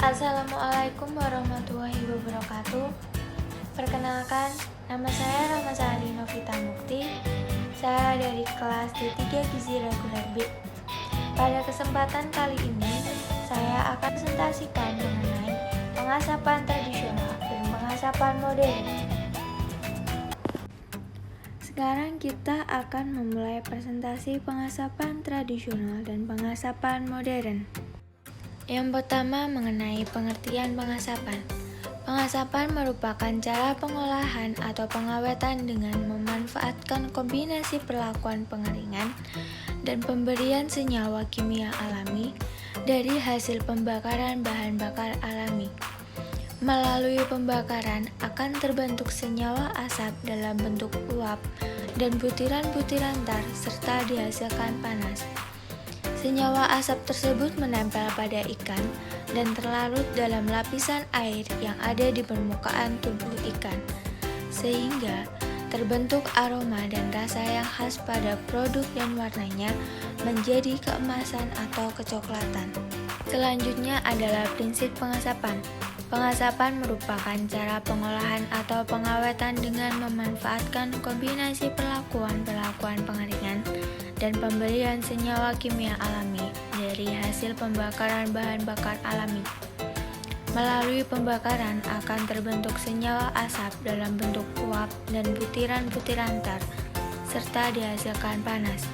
Assalamualaikum warahmatullahi wabarakatuh. Perkenalkan, nama saya Ramasari Novita Mukti. Saya dari kelas D3 Gizi Reguler B. Pada kesempatan kali ini, saya akan presentasikan mengenai pengasapan tradisional dan pengasapan modern. Sekarang kita akan memulai presentasi pengasapan tradisional dan pengasapan modern. Yang pertama mengenai pengertian pengasapan. Pengasapan merupakan cara pengolahan atau pengawetan dengan memanfaatkan kombinasi perlakuan pengeringan dan pemberian senyawa kimia alami dari hasil pembakaran bahan bakar alami. Melalui pembakaran akan terbentuk senyawa asap dalam bentuk uap dan butiran-butiran tar serta dihasilkan panas. Senyawa asap tersebut menempel pada ikan dan terlarut dalam lapisan air yang ada di permukaan tubuh ikan, sehingga terbentuk aroma dan rasa yang khas pada produk dan warnanya menjadi keemasan atau kecoklatan. Selanjutnya adalah prinsip pengasapan. Pengasapan merupakan cara pengolahan atau pengawetan dengan memanfaatkan kombinasi perlakuan pengeringan dan pemberian senyawa kimia alami dari hasil pembakaran bahan bakar alami. Melalui pembakaran akan terbentuk senyawa asap dalam bentuk uap dan butiran-butiran tar, serta dihasilkan panas.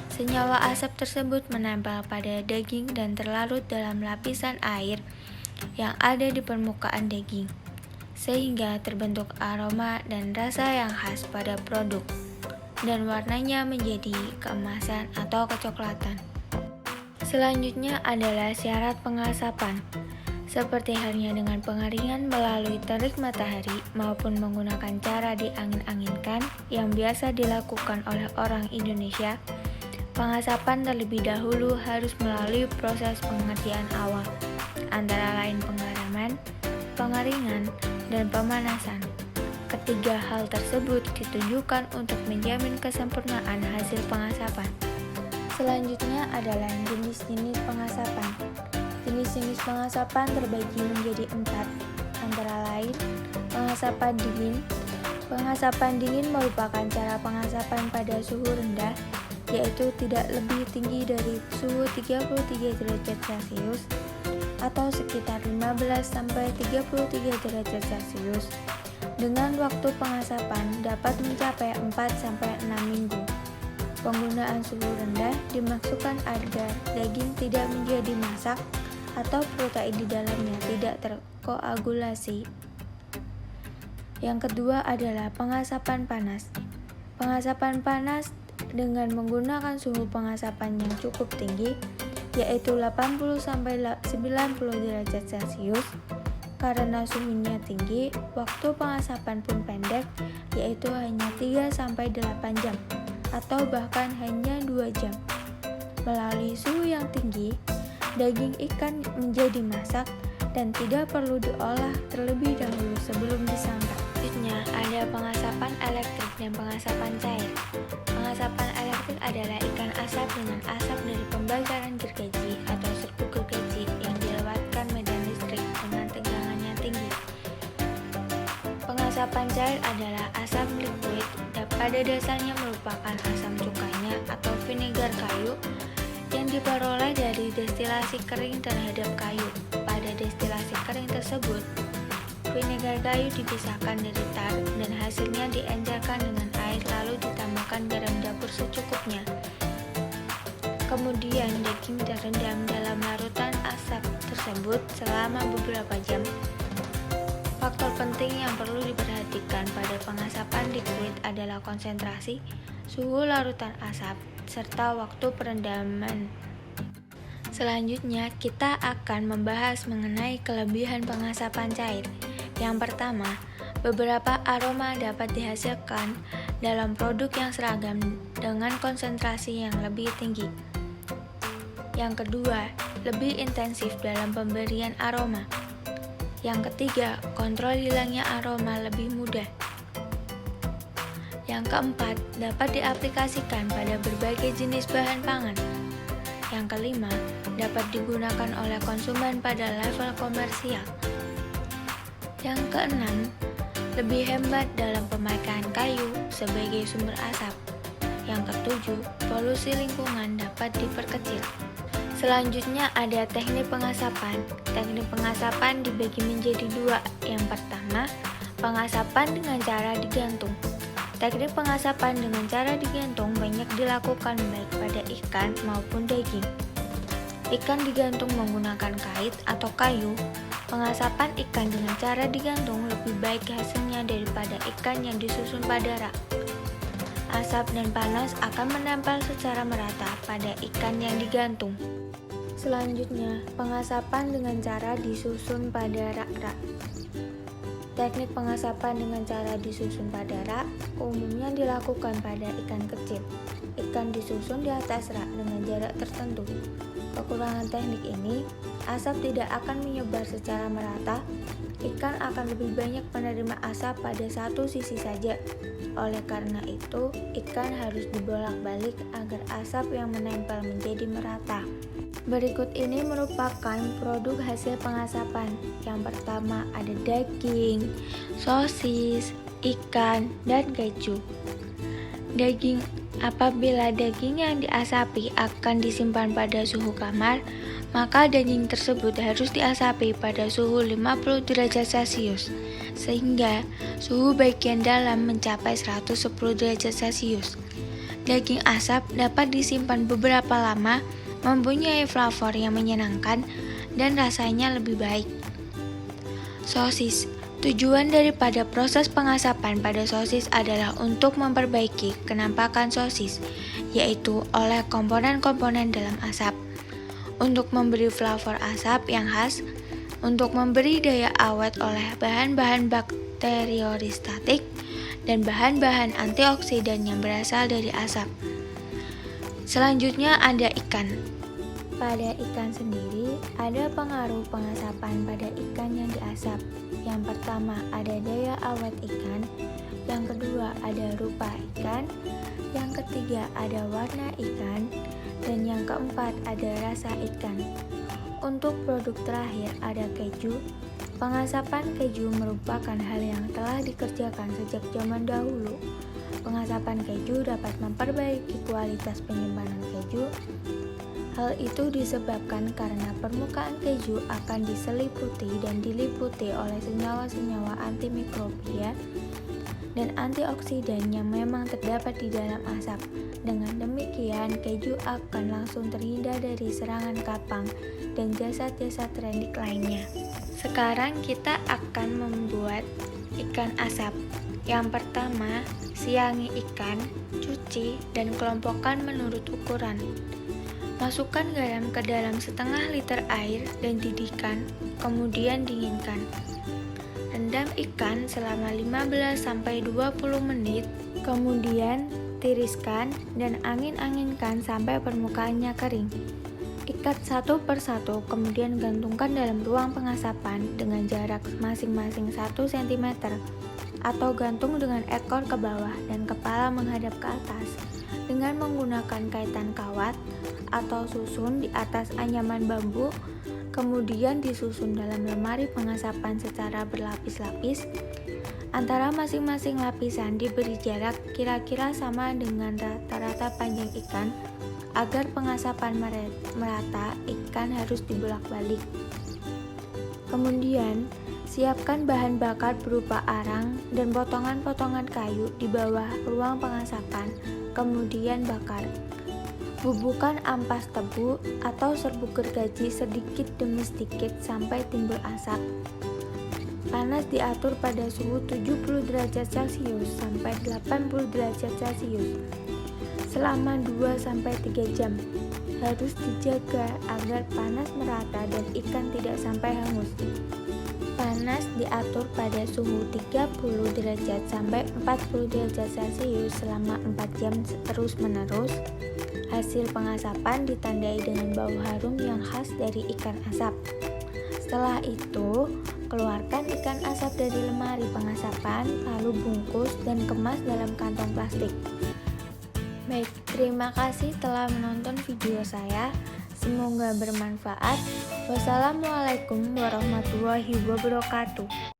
Senyawa asap tersebut menempel pada daging dan terlarut dalam lapisan air yang ada di permukaan daging, sehingga terbentuk aroma dan rasa yang khas pada produk, dan warnanya menjadi keemasan atau kecoklatan. Selanjutnya adalah syarat pengasapan. Seperti halnya dengan pengeringan melalui terik matahari maupun menggunakan cara diangin-anginkan yang biasa dilakukan oleh orang Indonesia, pengasapan terlebih dahulu harus melalui proses pengerjaan awal, antara lain penggaraman, pengeringan, dan pemanasan. Ketiga hal tersebut ditujukan untuk menjamin kesempurnaan hasil pengasapan. Selanjutnya adalah jenis-jenis pengasapan. Jenis-jenis pengasapan terbagi menjadi 4, antara lain pengasapan dingin. Pengasapan dingin merupakan cara pengasapan pada suhu rendah, yaitu tidak lebih tinggi dari suhu 33 derajat Celcius atau sekitar 15-33 derajat Celcius, dengan waktu pengasapan dapat mencapai 4-6 minggu. Penggunaan suhu rendah dimaksudkan agar daging tidak menjadi masak atau protein di dalamnya tidak terkoagulasi. Yang kedua adalah pengasapan panas. Pengasapan panas dengan menggunakan suhu pengasapan yang cukup tinggi, yaitu 80-90 derajat Celcius. Karena suhunya tinggi, waktu pengasapan pun pendek, yaitu hanya 3-8 jam, atau bahkan hanya 2 jam. Melalui suhu yang tinggi, daging ikan menjadi masak dan tidak perlu diolah terlebih dahulu sebelum disantap. Selanjutnya ada pengasapan elektrik dan pengasapan cair. Pengasapan elektrik adalah ikan asap dengan asap dari pembakaran gergaji atau serbu gergaji yang dilewatkan medan listrik dengan tegangan yang tinggi. Pengasapan cair adalah asap liquid dan pada dasarnya merupakan asam cukanya atau vinegar kayu yang diperoleh dari destilasi kering terhadap kayu. Pada destilasi kering tersebut, vinegar kayu dipisahkan dari tar dan hasilnya diencerkan dengan air lalu ditambahkan garam dapur secukupnya. Kemudian daging terendam dalam larutan asap tersebut selama beberapa jam. Faktor penting yang perlu diperhatikan pada pengasapan liquid adalah konsentrasi, suhu larutan asap, serta waktu perendaman. Selanjutnya, kita akan membahas mengenai kelebihan pengasapan cair. Yang pertama, beberapa aroma dapat dihasilkan dalam produk yang seragam dengan konsentrasi yang lebih tinggi. Yang kedua, lebih intensif dalam pemberian aroma. Yang ketiga, kontrol hilangnya aroma lebih mudah. Yang keempat, dapat diaplikasikan pada berbagai jenis bahan pangan. Yang kelima, dapat digunakan oleh konsumen pada level komersial. Yang keenam, lebih hemat dalam pemakaian kayu sebagai sumber asap. Yang ketujuh, polusi lingkungan dapat diperkecil. Selanjutnya ada teknik pengasapan. Teknik pengasapan dibagi menjadi dua. Yang pertama, pengasapan dengan cara digantung. Teknik pengasapan dengan cara digantung banyak dilakukan baik pada ikan maupun daging. Ikan digantung menggunakan kait atau kayu. Pengasapan ikan dengan cara digantung lebih baik hasilnya daripada ikan yang disusun pada rak. Asap dan panas akan menempel secara merata pada ikan yang digantung. Selanjutnya, pengasapan dengan cara disusun pada rak-rak. Teknik pengasapan dengan cara disusun pada rak umumnya dilakukan pada ikan kecil. Ikan disusun di atas rak dengan jarak tertentu. Kekurangan teknik ini, asap tidak akan menyebar secara merata. Ikan akan lebih banyak menerima asap pada satu sisi saja. Oleh karena itu, ikan harus dibolak-balik agar asap yang menempel menjadi merata. Berikut ini merupakan produk hasil pengasapan. Yang pertama ada daging, sosis, ikan, dan keju. Daging, apabila daging yang diasapi akan disimpan pada suhu kamar, maka daging tersebut harus diasapi pada suhu 50 derajat Celcius, sehingga suhu bagian dalam mencapai 110 derajat Celcius. Daging asap dapat disimpan beberapa lama, mempunyai flavor yang menyenangkan dan rasanya lebih baik. Sosis. Tujuan daripada proses pengasapan pada sosis adalah untuk memperbaiki kenampakan sosis, yaitu oleh komponen-komponen dalam asap, untuk memberi flavor asap yang khas, untuk memberi daya awet oleh bahan-bahan bakterioristatik, dan bahan-bahan antioksidan yang berasal dari asap. Selanjutnya ada ikan. Pada ikan sendiri, ada pengaruh pengasapan pada ikan yang diasap. Yang pertama ada daya awet ikan, yang kedua ada rupa ikan, yang ketiga ada warna ikan, dan yang keempat ada rasa ikan. Untuk produk terakhir ada keju. Pengasapan keju merupakan hal yang telah dikerjakan sejak zaman dahulu. Pengasapan keju dapat memperbaiki kualitas penyimpanan keju. Hal itu disebabkan karena permukaan keju akan diseliputi dan diliputi oleh senyawa-senyawa antimikrobia dan antioksidan yang memang terdapat di dalam asap. Dengan demikian, keju akan langsung terhindar dari serangan kapang dan jasad-jasad rendik lainnya. Sekarang kita akan membuat ikan asap. Yang pertama, siangi ikan, cuci, dan kelompokkan menurut ukuran. Masukkan garam ke dalam setengah liter air dan didihkan, kemudian dinginkan. Rendam ikan selama 15-20 menit, kemudian tiriskan dan angin-anginkan sampai permukaannya kering. Ikat satu persatu, kemudian gantungkan dalam ruang pengasapan dengan jarak masing-masing 1 cm, atau gantung dengan ekor ke bawah dan kepala menghadap ke atas dengan menggunakan kaitan kawat atau susun di atas anyaman bambu, kemudian disusun dalam lemari pengasapan secara berlapis-lapis. Antara masing-masing lapisan diberi jarak kira-kira sama dengan rata-rata panjang ikan. Agar pengasapan merata, ikan harus dibolak-balik. Kemudian, siapkan bahan bakar berupa arang dan potongan-potongan kayu di bawah ruang pengasapan, kemudian bakar. Bubuhkan ampas tebu atau serbuk gergaji sedikit demi sedikit sampai timbul asap. Panas diatur pada suhu 70 derajat Celcius sampai 80 derajat Celcius selama 2-3 jam. Harus dijaga agar panas merata dan ikan tidak sampai hangus. Panas diatur pada suhu 30 derajat sampai 40 derajat Celcius selama 4 jam terus-menerus. Hasil pengasapan ditandai dengan bau harum yang khas dari ikan asap. Setelah itu, keluarkan ikan asap dari lemari pengasapan, lalu bungkus dan kemas dalam kantong plastik. Baik, terima kasih telah menonton video saya. Semoga bermanfaat. Wassalamualaikum warahmatullahi wabarakatuh.